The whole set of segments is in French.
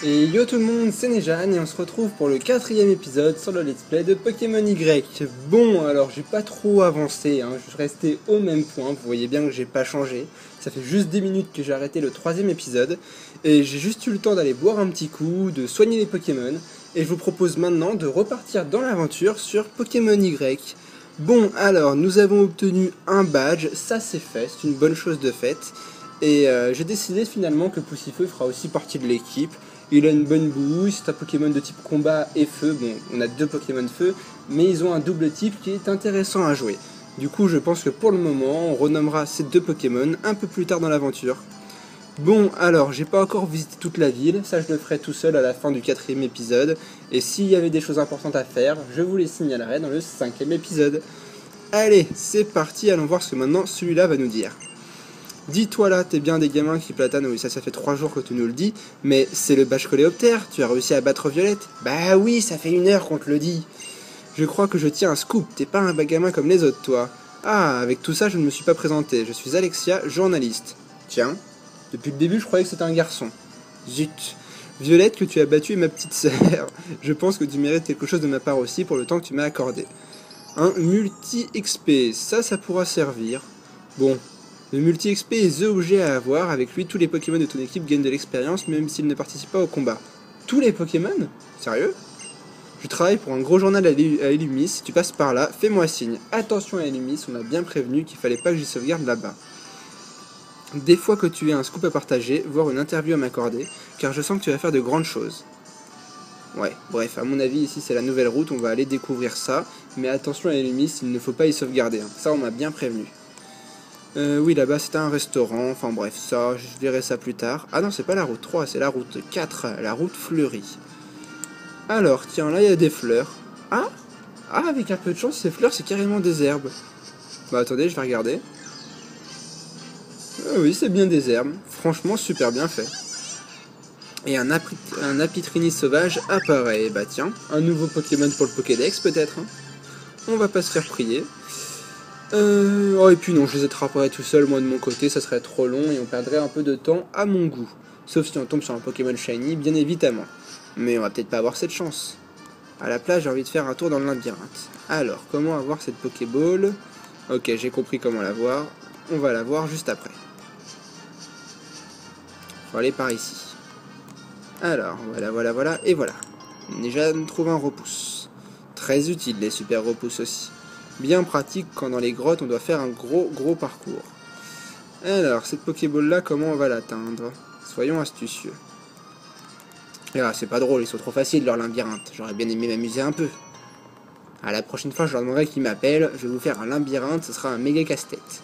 Et yo tout le monde, c'est Nejan et on se retrouve pour le 4ème épisode sur le let's play de Pokémon Y. Bon, alors j'ai pas trop avancé, je suis resté au même point, vous voyez bien que j'ai pas changé. Ça fait juste 10 minutes que j'ai arrêté le 3ème épisode et j'ai juste eu le temps d'aller boire un petit coup, de soigner les Pokémon et je vous propose maintenant de repartir dans l'aventure sur Pokémon Y. Bon, alors nous avons obtenu un badge, ça c'est fait, c'est une bonne chose de faite. Et j'ai décidé finalement que Poussifeu fera aussi partie de l'équipe. Il a une bonne bouille, c'est un Pokémon de type combat et feu. Bon, on a deux Pokémon feu, mais ils ont un double type qui est intéressant à jouer. Du coup, je pense que pour le moment, on renommera ces deux Pokémon un peu plus tard dans l'aventure. Bon, alors, j'ai pas encore visité toute la ville, ça je le ferai tout seul à la fin du 4ème épisode. Et s'il y avait des choses importantes à faire, je vous les signalerai dans le 5ème épisode. Allez, c'est parti, allons voir ce que maintenant celui-là va nous dire. Dis-toi là, t'es bien des gamins qui platanent, oui ça fait 3 jours que tu nous le dis, mais c'est le badge Coléoptère, tu as réussi à battre Violette. Bah oui, ça fait 1 heure qu'on te le dit. Je crois que je tiens un scoop, t'es pas un gamin comme les autres toi. Ah, avec tout ça je ne me suis pas présenté, je suis Alexia, journaliste. Tiens, depuis le début je croyais que c'était un garçon. Zut. Violette que tu as battu est ma petite sœur, je pense que tu mérites quelque chose de ma part aussi pour le temps que tu m'as accordé. Un multi-XP, ça pourra servir. Bon. Le multi-XP est THE objet à avoir, avec lui tous les Pokémon de ton équipe gagnent de l'expérience même s'ils ne participent pas au combat. Tous les Pokémon? Sérieux? Je travaille pour un gros journal à Illumis, si tu passes par là, fais-moi signe. Attention à Illumis, on a bien prévenu qu'il fallait pas que j'y sauvegarde là-bas. Des fois que tu aies un scoop à partager, voire une interview à m'accorder, car je sens que tu vas faire de grandes choses. Ouais, bref, à mon avis ici c'est la nouvelle route, on va aller découvrir ça, mais attention à Illumis, il ne faut pas y sauvegarder, ça on m'a bien prévenu. Oui, là-bas c'était un restaurant, enfin bref, ça, je verrai ça plus tard. Ah non, c'est pas la route 3, c'est la route 4, la route fleurie. Alors, tiens, là il y a des fleurs. Ah, avec un peu de chance, ces fleurs c'est carrément des herbes. Bah attendez, je vais regarder. Oui, c'est bien des herbes, franchement super bien fait. Et un Apitrini sauvage apparaît, bah tiens, un nouveau Pokémon pour le Pokédex peut-être. On va pas se faire prier. Oh et puis non, je les attraperai tout seul moi de mon côté, ça serait trop long et on perdrait un peu de temps à mon goût. Sauf si on tombe sur un Pokémon Shiny, bien évidemment. Mais on va peut-être pas avoir cette chance. À la place, j'ai envie de faire un tour dans le labyrinthe. Alors, comment avoir cette Pokéball? Ok, j'ai compris comment l'avoir. On va la voir juste après. Faut aller par ici. Alors, voilà, et voilà. Déjà, on trouve un repousse. Très utile les super repousses aussi. Bien pratique quand dans les grottes on doit faire un gros parcours. Alors, cette Pokéball là, comment on va l'atteindre? Soyons astucieux. Ah, c'est pas drôle, ils sont trop faciles leur labyrinthe. J'aurais bien aimé m'amuser un peu. À la prochaine fois, je leur demanderai qu'ils m'appellent. Je vais vous faire un labyrinthe, ce sera un méga casse-tête.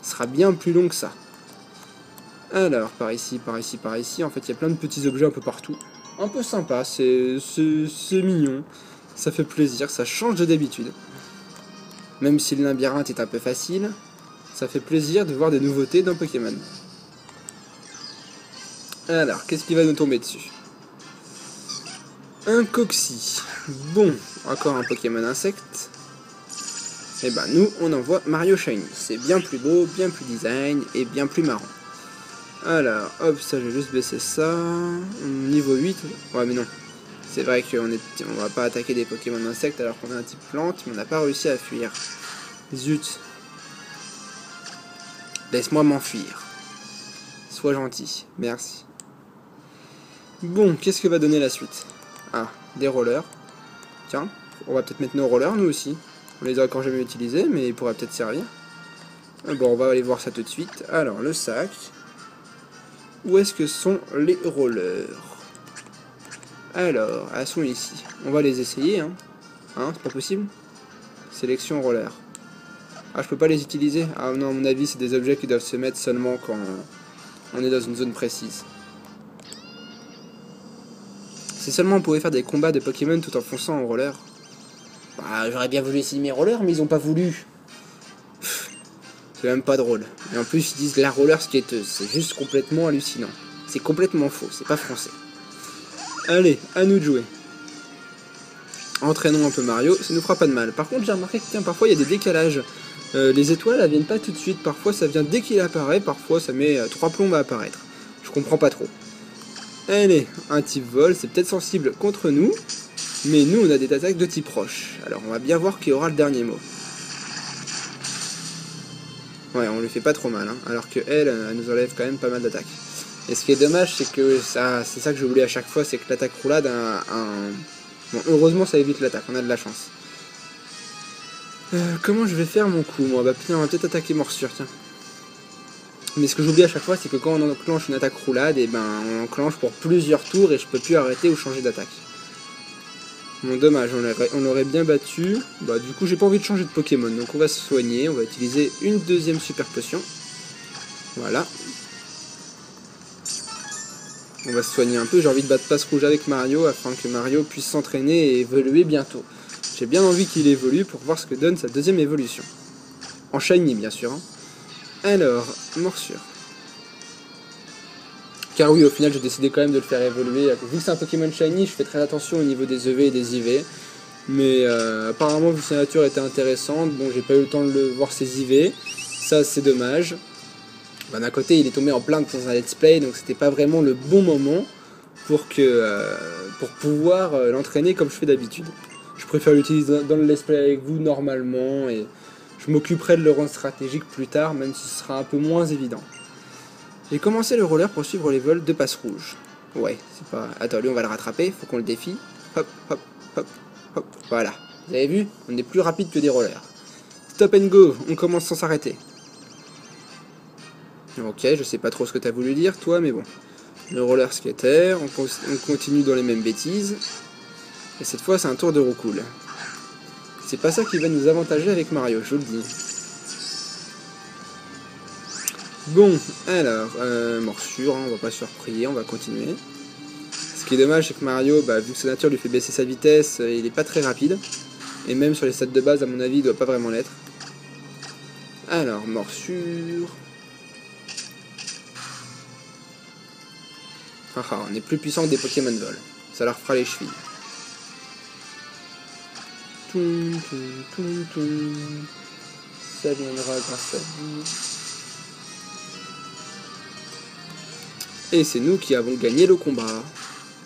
Ce sera bien plus long que ça. Alors, par ici. En fait, il y a plein de petits objets un peu partout. Un peu sympa, c'est mignon. Ça fait plaisir, ça change de d'habitude. Même si le labyrinthe est un peu facile, ça fait plaisir de voir des nouveautés dans Pokémon. Alors, qu'est-ce qui va nous tomber dessus? Un Coxy. Bon, encore un Pokémon insecte. Et ben nous, on envoie Mario Shiny. C'est bien plus beau, bien plus design et bien plus marrant. Alors, hop, ça, je vais juste baisser ça. Niveau 8. Ouais, mais non. C'est vrai qu'on va pas attaquer des Pokémon insectes alors qu'on a un type plante, mais on n'a pas réussi à fuir. Zut. Laisse-moi m'enfuir. Sois gentil, merci. Bon, qu'est-ce que va donner la suite? Ah, des rollers. Tiens, on va peut-être mettre nos rollers nous aussi. On les a encore jamais utilisés, mais ils pourraient peut-être servir. Bon, on va aller voir ça tout de suite. Alors, le sac. Où est-ce que sont les rollers? Alors, elles sont ici. On va les essayer, c'est pas possible. Sélection roller. Ah, je peux pas les utiliser? Ah non, à mon avis, c'est des objets qui doivent se mettre seulement quand on est dans une zone précise. Si seulement on pouvait faire des combats de Pokémon tout en fonçant en roller. Bah, j'aurais bien voulu essayer mes rollers, mais ils ont pas voulu. C'est même pas drôle. Et en plus, ils disent la roller skateuse. C'est juste complètement hallucinant. C'est complètement faux, c'est pas français. Allez, à nous de jouer. Entraînons un peu Mario, ça nous fera pas de mal. Par contre, j'ai remarqué que tiens, parfois il y a des décalages. Les étoiles, elles viennent pas tout de suite. Parfois, ça vient dès qu'il apparaît. Parfois, ça met 3 plombes à apparaître. Je comprends pas trop. Allez, un type vol, c'est peut-être sensible contre nous, mais nous on a des attaques de type roche. Alors on va bien voir qui aura le dernier mot. Ouais, on lui fait pas trop mal, hein, alors que elle nous enlève quand même pas mal d'attaques. Et ce qui est dommage, c'est que c'est ça que je voulais à chaque fois, c'est que l'attaque roulade a un... Bon, heureusement ça évite l'attaque, on a de la chance. Comment je vais faire mon coup, moi? Bah putain, on va peut-être attaquer morsure, tiens. Mais ce que j'oublie à chaque fois, c'est que quand on enclenche une attaque roulade, et ben on enclenche pour plusieurs tours et je peux plus arrêter ou changer d'attaque. Bon, dommage, on l'aurait bien battu. Bah du coup j'ai pas envie de changer de Pokémon, donc on va se soigner, on va utiliser une deuxième super potion. Voilà. On va se soigner un peu, j'ai envie de battre Passe Rouge avec Mario afin que Mario puisse s'entraîner et évoluer bientôt. J'ai bien envie qu'il évolue pour voir ce que donne sa deuxième évolution. En shiny bien sûr. Hein. Alors, morsure. Car oui, au final j'ai décidé quand même de le faire évoluer. Vu que c'est un Pokémon shiny, je fais très attention au niveau des EV et des IV. Mais apparemment vu que sa nature était intéressante, bon j'ai pas eu le temps de le voir ses IV. Ça c'est dommage. Bah, d'un côté il est tombé en plein dans un let's play, donc c'était pas vraiment le bon moment pour pouvoir l'entraîner comme je fais d'habitude. Je préfère l'utiliser dans le let's play avec vous normalement et je m'occuperai de le rendre stratégique plus tard, même si ce sera un peu moins évident. J'ai commencé le roller pour suivre les vols de Passe Rouge. Ouais, c'est pas... Attends, lui on va le rattraper, faut qu'on le défie. Hop, hop, hop, hop, voilà. Vous avez vu? On est plus rapide que des rollers. Stop and go, on commence sans s'arrêter. Ok, je sais pas trop ce que t'as voulu dire toi, mais bon. Le roller skater, on continue dans les mêmes bêtises. Et cette fois c'est un tour de roucoule. C'est pas ça qui va nous avantager avec Mario, je vous le dis. Bon, alors, morsure, hein, on va pas se surprier, on va continuer. Ce qui est dommage, c'est que Mario, bah, vu que sa nature lui fait baisser sa vitesse, il est pas très rapide. Et même sur les stats de base, à mon avis, il doit pas vraiment l'être. Alors, morsure... Haha, on est plus puissant que des Pokémon vol. Ça leur fera les chevilles. Toum, toum, toum, toum. Ça viendra grâce à vous. Et c'est nous qui avons gagné le combat.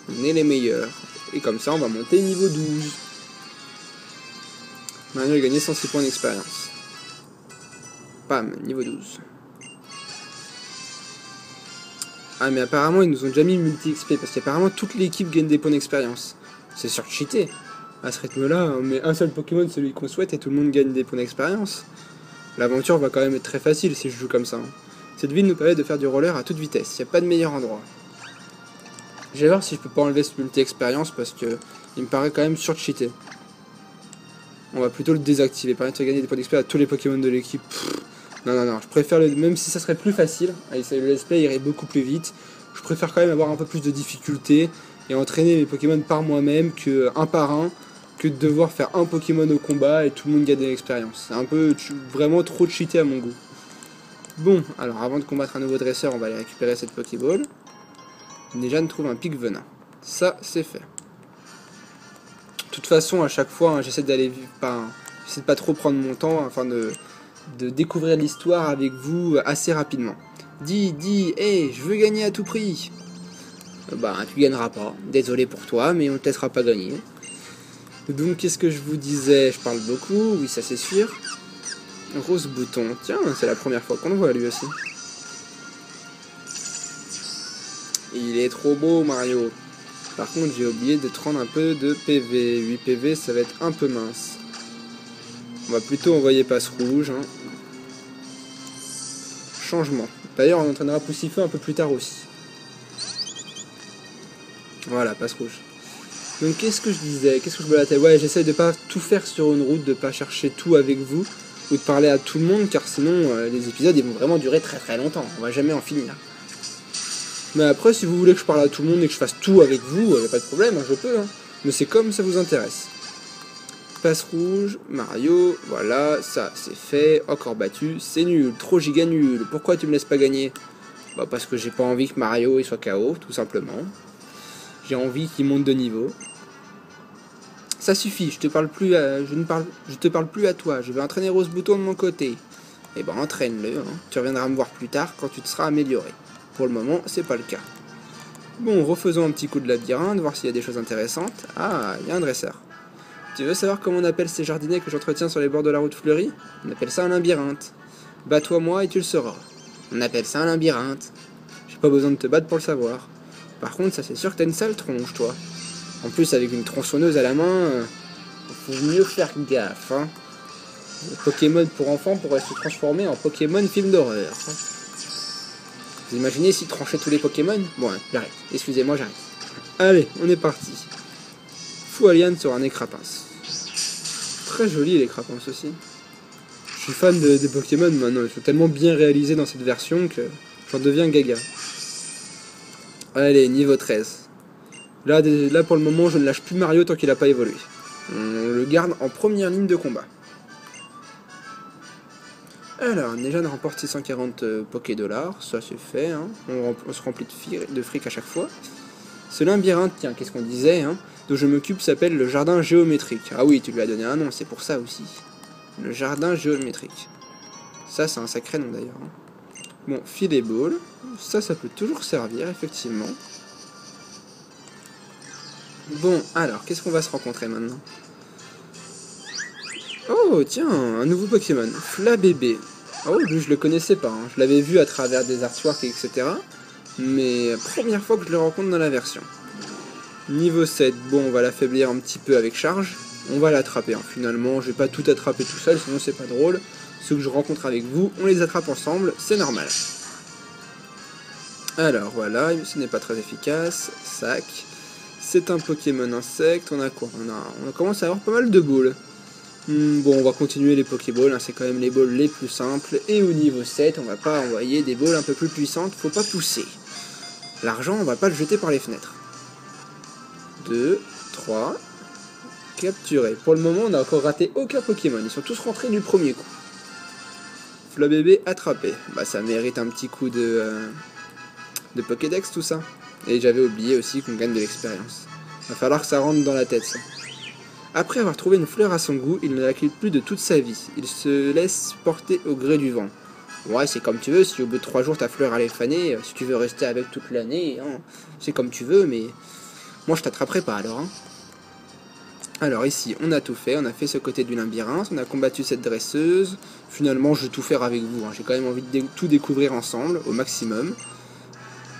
On est les meilleurs. Et comme ça, on va monter niveau 12. Mario a gagné 106 points d'expérience. Pam, niveau 12. Ah mais apparemment ils nous ont déjà mis multi-XP parce qu'apparemment toute l'équipe gagne des points d'expérience. C'est sur-cheaté. À ce rythme-là, on met un seul Pokémon, celui qu'on souhaite, et tout le monde gagne des points d'expérience. L'aventure va quand même être très facile si je joue comme ça. Hein. Cette ville nous permet de faire du roller à toute vitesse, il n'y a pas de meilleur endroit. Je vais voir si je peux pas enlever ce multi-expérience parce que il me paraît quand même sur-cheaté. On va plutôt le désactiver, permettre de gagner des points d'expérience à tous les Pokémon de l'équipe. Non, non, non, je préfère même si ça serait plus facile, le let's play irait beaucoup plus vite, je préfère quand même avoir un peu plus de difficulté et entraîner mes Pokémon par moi-même que un par un, que de devoir faire un Pokémon au combat et tout le monde gagne de l'expérience. C'est un peu vraiment trop cheaté à mon goût. Bon, alors avant de combattre un nouveau dresseur, on va aller récupérer cette Pokéball. Déjà, on trouve un pic venin. Ça, c'est fait. De toute façon, à chaque fois, hein, j'essaie d'aller j'essaie de pas trop prendre mon temps afin de découvrir l'histoire avec vous assez rapidement. Dis, hey, je veux gagner à tout prix. Bah, tu gagneras pas. Désolé pour toi, mais on ne te laissera pas gagner. Donc, qu'est-ce que je vous disais? Je parle beaucoup, oui, ça c'est sûr. Rose Bouton, tiens, c'est la première fois qu'on le voit lui aussi. Il est trop beau, Mario. Par contre, j'ai oublié de te rendre un peu de PV. 8 PV, ça va être un peu mince. On va plutôt envoyer Passe Rouge. Hein. Changement. D'ailleurs, on entraînera Poussifeu un peu plus tard aussi. Voilà, Passe Rouge. Donc, qu'est-ce que je disais? Qu'est-ce que je me la tête? Ouais, j'essaie de pas tout faire sur une route, de pas chercher tout avec vous, ou de parler à tout le monde, car sinon, les épisodes, ils vont vraiment durer très très longtemps. On va jamais en finir. Mais après, si vous voulez que je parle à tout le monde et que je fasse tout avec vous, y a pas de problème, hein, je peux. Hein. Mais c'est comme ça vous intéresse. Passe Rouge, Mario, voilà, ça c'est fait, encore battu, c'est nul, trop giga nul, pourquoi tu me laisses pas gagner? Bah parce que j'ai pas envie que Mario il soit KO, tout simplement. J'ai envie qu'il monte de niveau. Ça suffit, je te parle plus à toi, je vais entraîner Rose Bouton de mon côté. Et ben entraîne-le, hein. Tu reviendras me voir plus tard quand tu te seras amélioré. Pour le moment, c'est pas le cas. Bon, refaisons un petit coup de labyrinthe, voir s'il y a des choses intéressantes. Ah, il y a un dresseur. Tu veux savoir comment on appelle ces jardiniers que j'entretiens sur les bords de la route fleurie? On appelle ça un labyrinthe. Bats-toi moi et tu le sauras. On appelle ça un labyrinthe. J'ai pas besoin de te battre pour le savoir. Par contre, ça c'est sûr que t'as une sale tronche, toi. En plus, avec une tronçonneuse à la main, faut mieux faire gaffe, hein. Le Pokémon pour enfants pourrait se transformer en Pokémon film d'horreur. Vous imaginez s'il tranchait tous les Pokémon? Bon, j'arrête. Excusez-moi, j'arrête. Allez, on est parti. Foualian sur un écrapince. Très joli les crapinces aussi. Je suis fan des Pokémon maintenant, ils sont tellement bien réalisés dans cette version que j'en deviens gaga. Allez, niveau 13. Là, pour le moment, je ne lâche plus Mario tant qu'il n'a pas évolué. On le garde en première ligne de combat. Alors, déjà on remporte 640 Poké-Dollars, ça c'est fait, hein. On se remplit de fric à chaque fois. Ce labyrinthe, tiens, qu'est-ce qu'on disait, hein, dont je m'occupe s'appelle le jardin géométrique. Ah oui, tu lui as donné un nom, c'est pour ça aussi. Le jardin géométrique. Ça, c'est un sacré nom d'ailleurs. Hein. Bon, filet ball, ça peut toujours servir, effectivement. Bon, alors, qu'est-ce qu'on va se rencontrer maintenant? Oh, tiens, un nouveau Pokémon, Flabébé. Oh, lui, je le connaissais pas, hein. Je l'avais vu à travers des artworks, etc. Mais première fois que je le rencontre dans la version. Niveau 7, bon, on va l'affaiblir un petit peu avec charge. On va l'attraper, hein. Finalement, je vais pas tout attraper tout seul, sinon c'est pas drôle. Ceux que je rencontre avec vous, on les attrape ensemble, c'est normal. Alors voilà, ce n'est pas très efficace. Sac. C'est un Pokémon insecte. On a quoi? On commence à avoir pas mal de balles. Bon, on va continuer les Pokéballs, hein, c'est quand même les balls les plus simples. Et au niveau 7, on va pas envoyer des balls un peu plus puissantes, faut pas pousser. L'argent, on va pas le jeter par les fenêtres. 2, 3, capturé. Pour le moment, on n'a encore raté aucun Pokémon, ils sont tous rentrés du premier coup. Flabébé attrapé. Bah, ça mérite un petit coup de Pokédex, tout ça. Et j'avais oublié aussi qu'on gagne de l'expérience. Va falloir que ça rentre dans la tête, ça. Après avoir trouvé une fleur à son goût, il ne la quitte plus de toute sa vie. Il se laisse porter au gré du vent. Ouais, c'est comme tu veux, si au bout de 3 jours ta fleur elle est fanée, si tu veux rester avec toute l'année, hein, c'est comme tu veux, mais moi je t'attraperai pas alors. Hein. Alors ici, on a tout fait, on a fait ce côté du labyrinthe, on a combattu cette dresseuse. Finalement, je vais tout faire avec vous, hein. J'ai quand même envie de tout découvrir ensemble, au maximum.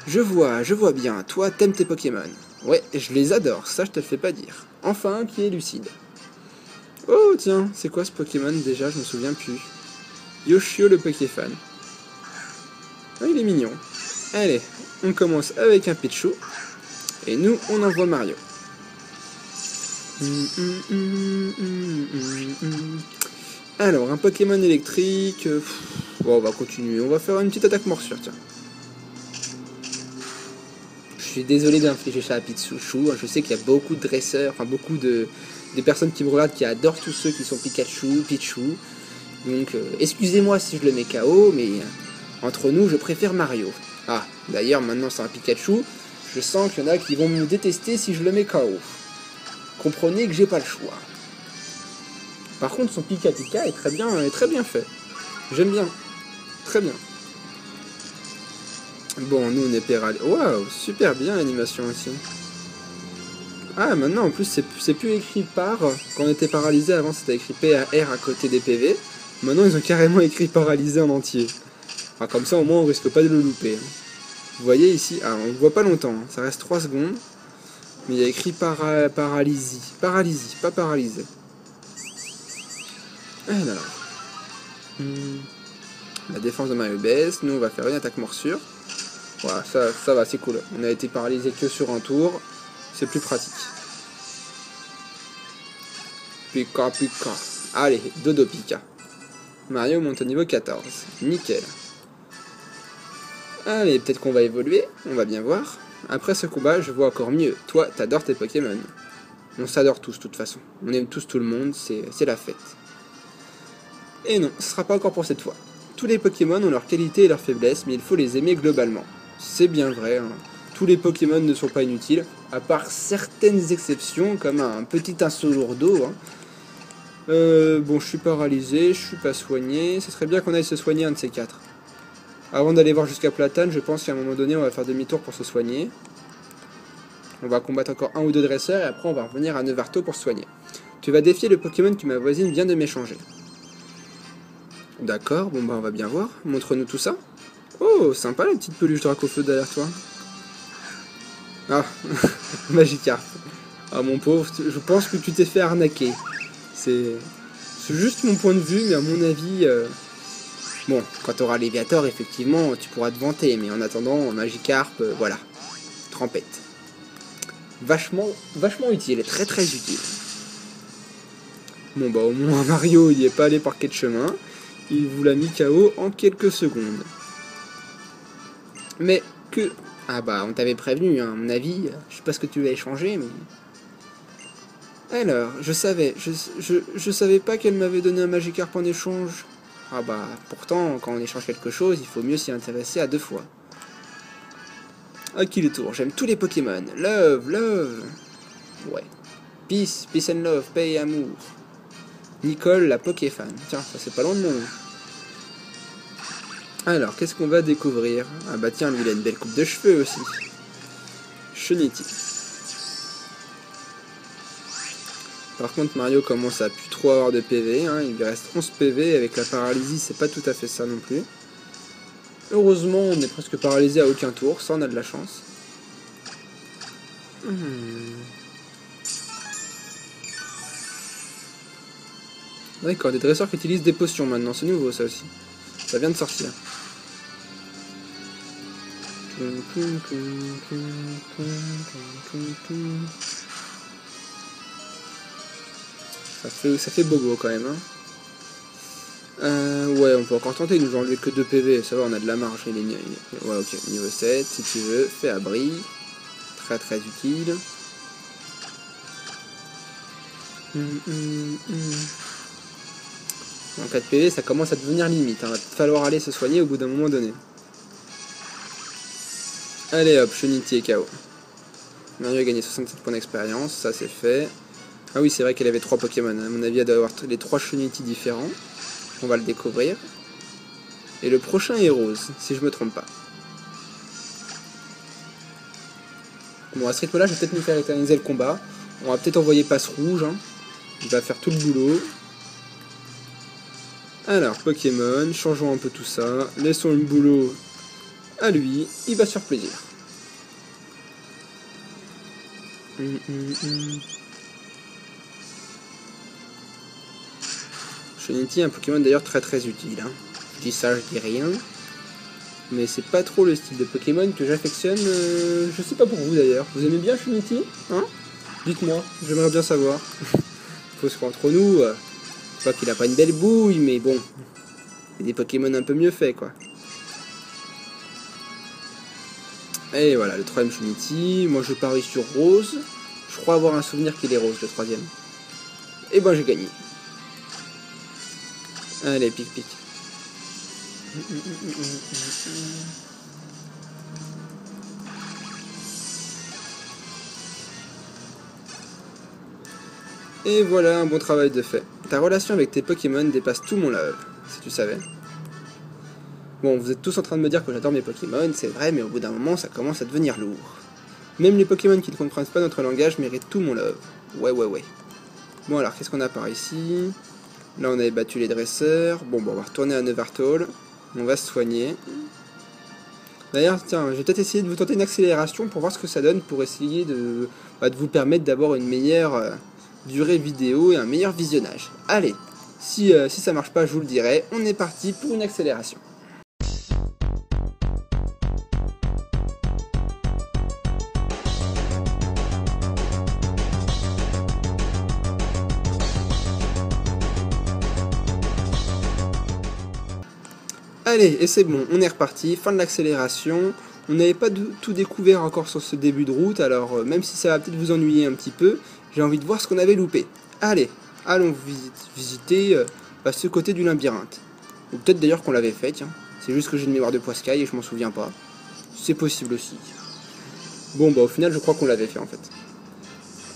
Je vois bien, toi t'aimes tes Pokémon. Ouais, je les adore, ça je te le fais pas dire. Enfin, qui est lucide. Oh tiens, c'est quoi ce Pokémon déjà, je me souviens plus. Yoshio le Pokéfan. Ah, il est mignon. Allez, on commence avec un Pichu. Et nous, on envoie Mario. Alors, un Pokémon électrique. Bon, on va continuer, on va faire une petite attaque morsure, tiens. Je suis désolé d'infliger ça à Pichu. Je sais qu'il y a beaucoup de dresseurs, enfin beaucoup des personnes qui me regardent qui adorent tous ceux qui sont Pichu. Donc excusez-moi si je le mets KO, mais entre nous, je préfère Mario. Ah, d'ailleurs maintenant c'est un Pikachu. Je sens qu'il y en a qui vont me détester si je le mets KO. Comprenez que j'ai pas le choix. Par contre, son Pika est très bien fait. J'aime bien. Très bien. Bon, nous on est paralysé. Waouh, super bien l'animation aussi. Ah, maintenant en plus c'est plus écrit par. Quand on était paralysé avant c'était écrit PAR à côté des PV. Maintenant ils ont carrément écrit paralysé en entier. Enfin, comme ça au moins on risque pas de le louper. Vous voyez ici, ah, on le voit pas longtemps, hein. Ça reste 3 secondes. Mais il y a écrit paralysie. Paralysie, pas paralysé. Alors. La défense de Mario baisse, nous on va faire une attaque morsure. Voilà, ça va, c'est cool. On a été paralysé que sur un tour. C'est plus pratique. Pika. Allez, dodo Pika. Mario monte au niveau 14. Nickel. Allez, peut-être qu'on va évoluer. On va bien voir. Après ce combat, je vois encore mieux. Toi, t'adores tes Pokémon. On s'adore tous, de toute façon. On aime tous tout le monde. C'est la fête. Et non, ce sera pas encore pour cette fois. Tous les Pokémon ont leurs qualités et leurs faiblesses, mais il faut les aimer globalement. C'est bien vrai, hein. Tous les Pokémon ne sont pas inutiles, à part certaines exceptions, comme un petit Insolourdo. Hein. Bon, je suis paralysé, je suis pas soigné. Ce serait bien qu'on aille se soigner un de ces 4. Avant d'aller voir jusqu'à Platane, je pense qu'à un moment donné, on va faire demi-tour pour se soigner. On va combattre encore un ou deux dresseurs et après on va revenir à Nevarto pour soigner. Tu vas défier le Pokémon que ma voisine vient de m'échanger. D'accord, bon bah on va bien voir. Montre-nous tout ça. Oh, sympa la petite peluche Dracofeu derrière toi. Ah, Magikarp. Ah mon pauvre, je pense que tu t'es fait arnaquer. C'est juste mon point de vue, mais à mon avis... Bon, quand tu auras Léviator, effectivement, tu pourras te vanter, mais en attendant, Magikarp, voilà. Trempette. Vachement utile, très très utile. Bon bah au moins Mario, il n'y est pas allé par quel chemin. Il vous l'a mis KO en quelques secondes. Mais que... Ah bah on t'avait prévenu, hein, à mon avis, je sais pas ce que tu vas échanger, mais... Alors, je savais pas qu'elle m'avait donné un Magikarp en échange. Ah bah, pourtant, quand on échange quelque chose, il faut mieux s'y intéresser à deux fois. À qui le tour? J'aime tous les Pokémon. Love, love. Ouais. Peace, peace and love, paix et amour. Nicole, la Pokéfan. Tiens, ça c'est pas loin de mon nom. Alors, qu'est-ce qu'on va découvrir? Ah bah tiens, lui il a une belle coupe de cheveux aussi. Chunity. Par contre, Mario commence à plus trop avoir de PV, hein. Il lui reste 11 PV, avec la paralysie, c'est pas tout à fait ça non plus. Heureusement, on est presque paralysé à aucun tour, ça on a de la chance. D'accord, des dresseurs qui utilisent des potions maintenant, c'est nouveau ça aussi. Ça vient de sortir. Ça fait bobo quand même, hein. Ouais, on peut encore tenter, il nous enlever que 2 PV, ça va, on a de la marge. Ouais, ok, niveau 7, si tu veux, fais abri. Très très utile. En 4 PV, ça commence à devenir limite, hein. Va falloir aller se soigner au bout d'un moment donné. Allez hop, Chunity et KO. Mario a gagné 67 points d'expérience, ça c'est fait. Ah oui, c'est vrai qu'elle avait 3 Pokémon. À mon avis, elle doit avoir les 3 Chunity différents. On va le découvrir. Et le prochain est Rose, si je me trompe pas. Bon, à ce rythme-là, je vais peut-être nous faire éterniser le combat. On va peut-être envoyer Passe Rouge, hein. Il va faire tout le boulot. Alors, Pokémon, changeons un peu tout ça. Laissons le boulot à lui. Il va se faire plaisir. Chunity, un Pokémon d'ailleurs très très utile, hein. Je dis ça, je dis rien. Mais c'est pas trop le style de Pokémon que j'affectionne. Je sais pas pour vous d'ailleurs. Vous aimez bien Chunity, hein? Dites-moi, j'aimerais bien savoir. Faut se qu'entre nous, je crois qu'il a pas une belle bouille, mais bon. Il y a des Pokémon un peu mieux faits, quoi. Et voilà, le troisième Chunity. Moi je parie sur Rose. Je crois avoir un souvenir qu'il est Rose, le troisième. Et ben j'ai gagné. Allez, pique, pique. Et voilà, un bon travail de fait. Ta relation avec tes Pokémon dépasse tout mon love, si tu savais. Bon, vous êtes tous en train de me dire que j'adore mes Pokémon, c'est vrai, mais au bout d'un moment, ça commence à devenir lourd. Même les Pokémon qui ne comprennent pas notre langage méritent tout mon love. Ouais, ouais, ouais. Bon alors, qu'est-ce qu'on a par ici? Là, on avait battu les dresseurs. Bon, on va retourner à Nevartol. On va se soigner. D'ailleurs, tiens, je vais peut-être essayer de vous tenter une accélération pour voir ce que ça donne, pour essayer de vous permettre d'avoir une meilleure durée vidéo et un meilleur visionnage. Allez, si ça marche pas, je vous le dirai. On est parti pour une accélération. Allez, et c'est bon, on est reparti, fin de l'accélération. On n'avait pas tout découvert encore sur ce début de route, alors même si ça va peut-être vous ennuyer un petit peu, j'ai envie de voir ce qu'on avait loupé. Allez, allons visiter ce côté du labyrinthe. Ou peut-être d'ailleurs qu'on l'avait fait, tiens. C'est juste que j'ai une mémoire de poiscaille et je m'en souviens pas. C'est possible aussi. Bon, bah au final, je crois qu'on l'avait fait en fait.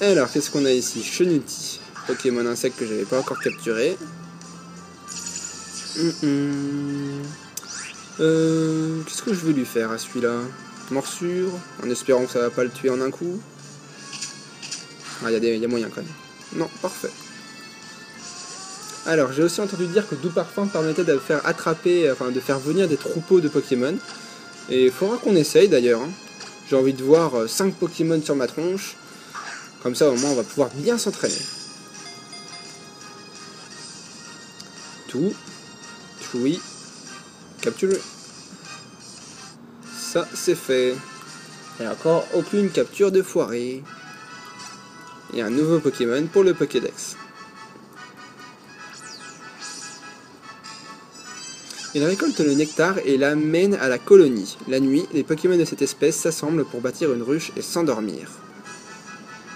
Alors, qu'est-ce qu'on a ici? Chunity, Pokémon insecte que j'avais pas encore capturé. Qu'est-ce que je vais lui faire à celui-là? Morsure, en espérant que ça va pas le tuer en un coup. Ah, y a moyen quand même. Non, parfait. Alors, j'ai aussi entendu dire que Doux Parfum permettait de faire attraper, enfin de faire venir des troupeaux de Pokémon. Et il faudra qu'on essaye d'ailleurs. Hein. J'ai envie de voir 5 Pokémon sur ma tronche. Comme ça, au moins, on va pouvoir bien s'entraîner. Tout. Oui. Capture. Ça, c'est fait. Et encore aucune capture de foiré. Et un nouveau Pokémon pour le Pokédex. Il récolte le nectar et l'amène à la colonie. La nuit, les Pokémon de cette espèce s'assemblent pour bâtir une ruche et s'endormir.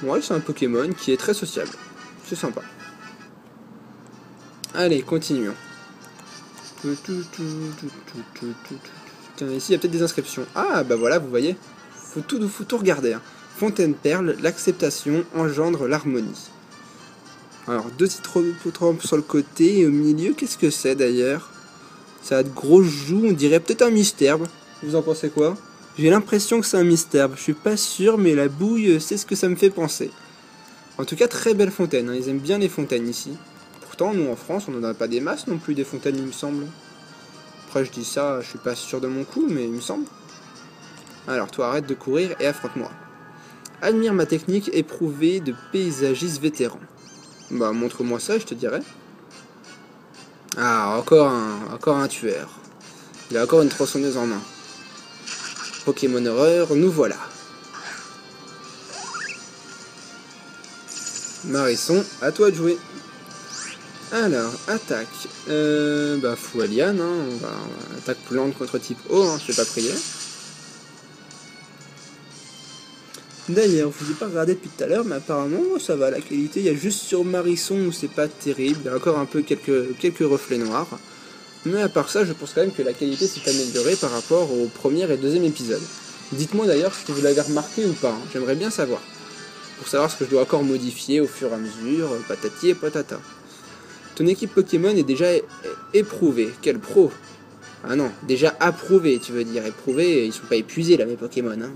Ouais, c'est un Pokémon qui est très sociable. C'est sympa. Allez, continuons. Tiens, ici, il y a peut-être des inscriptions. Ah, bah voilà, vous voyez. Faut tout regarder. Hein. Fontaine Perle, l'acceptation engendre l'harmonie. Alors, 2 citrotrompes sur le côté et au milieu, qu'est-ce que c'est d'ailleurs? Ça a de grosses joues, on dirait peut-être un mystère. Vous en pensez quoi? J'ai l'impression que c'est un mystère. Je suis pas sûr, mais la bouille, c'est ce que ça me fait penser. En tout cas, très belle fontaine. Hein. Ils aiment bien les fontaines ici. Pourtant, nous en France, on n'en a pas des masses non plus, des fontaines, il me semble. Après, je dis ça, je suis pas sûr de mon coup, mais il me semble. Alors, toi, arrête de courir et affronte-moi. Admire ma technique éprouvée de paysagiste vétéran. Bah, montre-moi ça, je te dirai. Ah, encore un tueur. Il a encore une tronçonneuse en main. Pokémon horreur, nous voilà. Marisson, à toi de jouer. Alors, attaque. Bah, Foualian, hein. On va attaque plante contre type eau, hein, je vais pas prier. D'ailleurs, je vous ai pas regardé depuis tout à l'heure, mais apparemment ça va, la qualité, il y a juste sur Marisson où c'est pas terrible, il y a encore un peu quelques reflets noirs. Mais à part ça, je pense quand même que la qualité s'est améliorée par rapport au premier et deuxième épisode. Dites-moi d'ailleurs si vous l'avez remarqué ou pas, hein. J'aimerais bien savoir. Pour savoir ce que je dois encore modifier au fur et à mesure, patati et patata. Ton équipe Pokémon est déjà éprouvée, quel pro! Ah non, déjà approuvé, tu veux dire, éprouvé, ils sont pas épuisés là mes Pokémon, hein.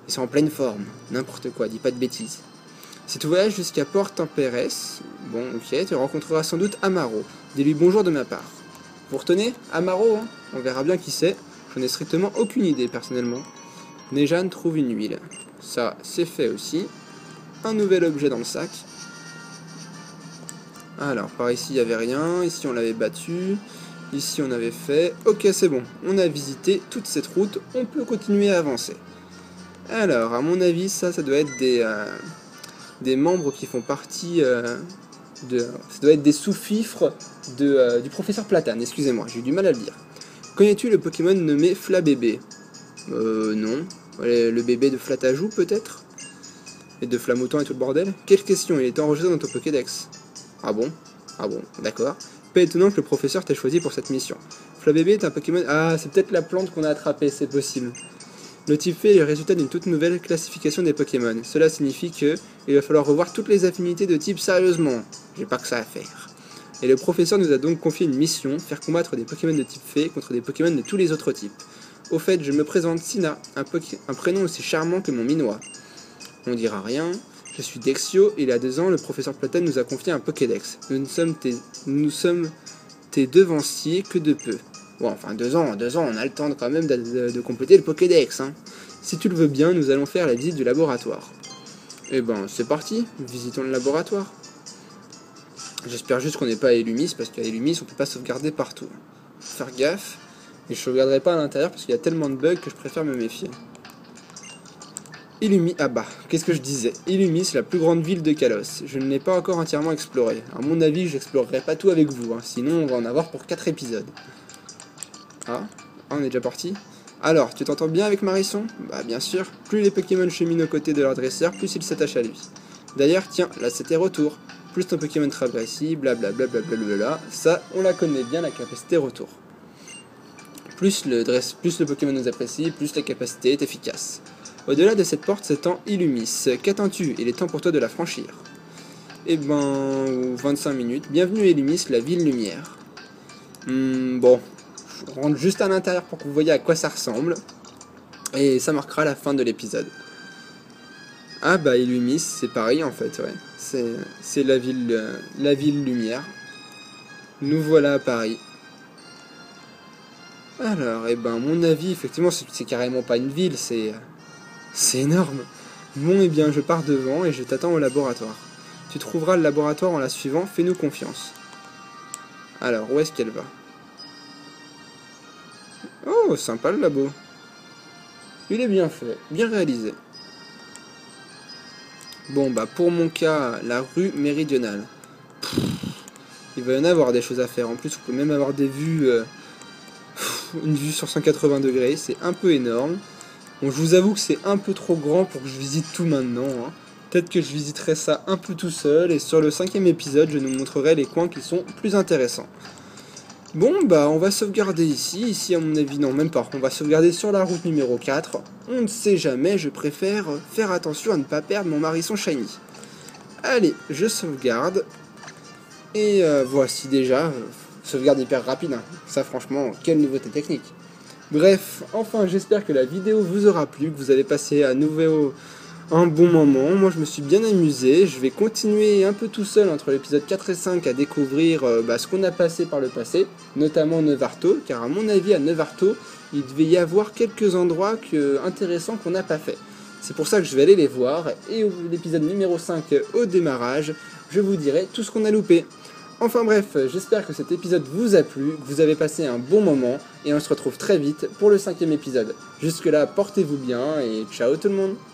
Ils sont en pleine forme, n'importe quoi, dis pas de bêtises. Si tu voyages jusqu'à Port Temperes, bon ok, tu rencontreras sans doute Amaro. Dis-lui bonjour de ma part. Vous retenez Amaro, hein, on verra bien qui c'est. J'en ai strictement aucune idée personnellement. Nejan trouve une huile. Ça, c'est fait aussi. Un nouvel objet dans le sac. Alors, par ici, il n'y avait rien. Ici, on l'avait battu. Ici, on avait fait. Ok, c'est bon. On a visité toute cette route. On peut continuer à avancer. Alors, à mon avis, ça doit être des membres qui font partie ça doit être des sous-fifres du professeur Platane, excusez-moi, j'ai eu du mal à le dire. Connais-tu le Pokémon nommé Flabébé? Non. Le bébé de Flatajou, peut-être? Et de Flamouton et tout le bordel? Quelle question, il est enregistré dans ton Pokédex. Ah bon? Ah bon, d'accord. Pas étonnant que le professeur t'ait choisi pour cette mission. Flabébé est un Pokémon... Ah, c'est peut-être la plante qu'on a attrapée, c'est possible. Le type fait est le résultat d'une toute nouvelle classification des Pokémon. Cela signifie que il va falloir revoir toutes les affinités de type sérieusement. J'ai pas que ça à faire. Et le professeur nous a donc confié une mission, faire combattre des Pokémon de type fée contre des Pokémon de tous les autres types. Au fait, je me présente Sina, un prénom aussi charmant que mon minois. On dira rien. Je suis Dexio, et il y a 2 ans, le professeur Platane nous a confié un Pokédex. Nous sommes tes devanciers que de peu. Bon, enfin 2 ans, on a le temps quand même de compléter le Pokédex. Hein. Si tu le veux bien, nous allons faire la visite du laboratoire. Eh ben, c'est parti, visitons le laboratoire. J'espère juste qu'on n'est pas à Illumis, parce qu'à Illumis, on peut pas sauvegarder partout. Faut faire gaffe, et je sauvegarderai pas à l'intérieur, parce qu'il y a tellement de bugs que je préfère me méfier. Illumis, ah bah, qu'est-ce que je disais? Illumis, la plus grande ville de Kalos. Je ne l'ai pas encore entièrement explorée. À mon avis, j'explorerai pas tout avec vous, hein, sinon on va en avoir pour 4 épisodes. Ah, on est déjà parti. Alors, tu t'entends bien avec Marisson? Bah bien sûr, plus les Pokémon cheminent aux côtés de leur dresseur, plus ils s'attachent à lui. D'ailleurs, tiens, là c'était retour. Plus ton Pokémon te apprécie, blablabla, ça, on la connaît bien, la capacité retour. Plus le Pokémon nous apprécie, plus la capacité est efficace. Au-delà de cette porte s'étend Illumis. Qu'attends-tu? Il est temps pour toi de la franchir. Eh ben, 25 minutes. Bienvenue à Illumis, la ville lumière. Bon, je rentre juste à l'intérieur pour que vous voyez à quoi ça ressemble. Et ça marquera la fin de l'épisode. Ah bah Illumis, c'est pareil en fait, ouais. C'est la ville lumière. Nous voilà à Paris. Alors, eh ben, à mon avis, effectivement, c'est carrément pas une ville, c'est énorme. Bon, eh bien, je pars devant et je t'attends au laboratoire. Tu trouveras le laboratoire en la suivant, fais-nous confiance. Alors, où est-ce qu'elle va? Oh, sympa le labo. Il est bien fait, bien réalisé. Bon, bah, pour mon cas, la rue méridionale. Il va y en avoir des choses à faire. En plus, on peut même avoir des vues, une vue sur 180 degrés, c'est un peu énorme. Bon, je vous avoue que c'est un peu trop grand pour que je visite tout maintenant, hein. Peut-être que je visiterai ça un peu tout seul, et sur le 5e épisode, je nous montrerai les coins qui sont plus intéressants. Bon, bah, on va sauvegarder ici. Ici, à mon avis, non, même pas. On va sauvegarder sur la route numéro 4. On ne sait jamais, je préfère faire attention à ne pas perdre mon Marisson Shiny. Allez, je sauvegarde. Et voici déjà, sauvegarde hyper rapide, hein. Ça, franchement, quelle nouveauté technique. Bref, enfin, j'espère que la vidéo vous aura plu, que vous avez passé à nouveau un bon moment. Moi, je me suis bien amusé. Je vais continuer un peu tout seul entre l'épisode 4 et 5 à découvrir ce qu'on a passé par le passé, notamment Nevarto, car à mon avis, à Nevarto, il devait y avoir quelques endroits intéressants qu'on n'a pas fait. C'est pour ça que je vais aller les voir, et l'épisode numéro 5 au démarrage, je vous dirai tout ce qu'on a loupé. Enfin bref, j'espère que cet épisode vous a plu, que vous avez passé un bon moment, et on se retrouve très vite pour le 5e épisode. Jusque là, portez-vous bien, et ciao tout le monde!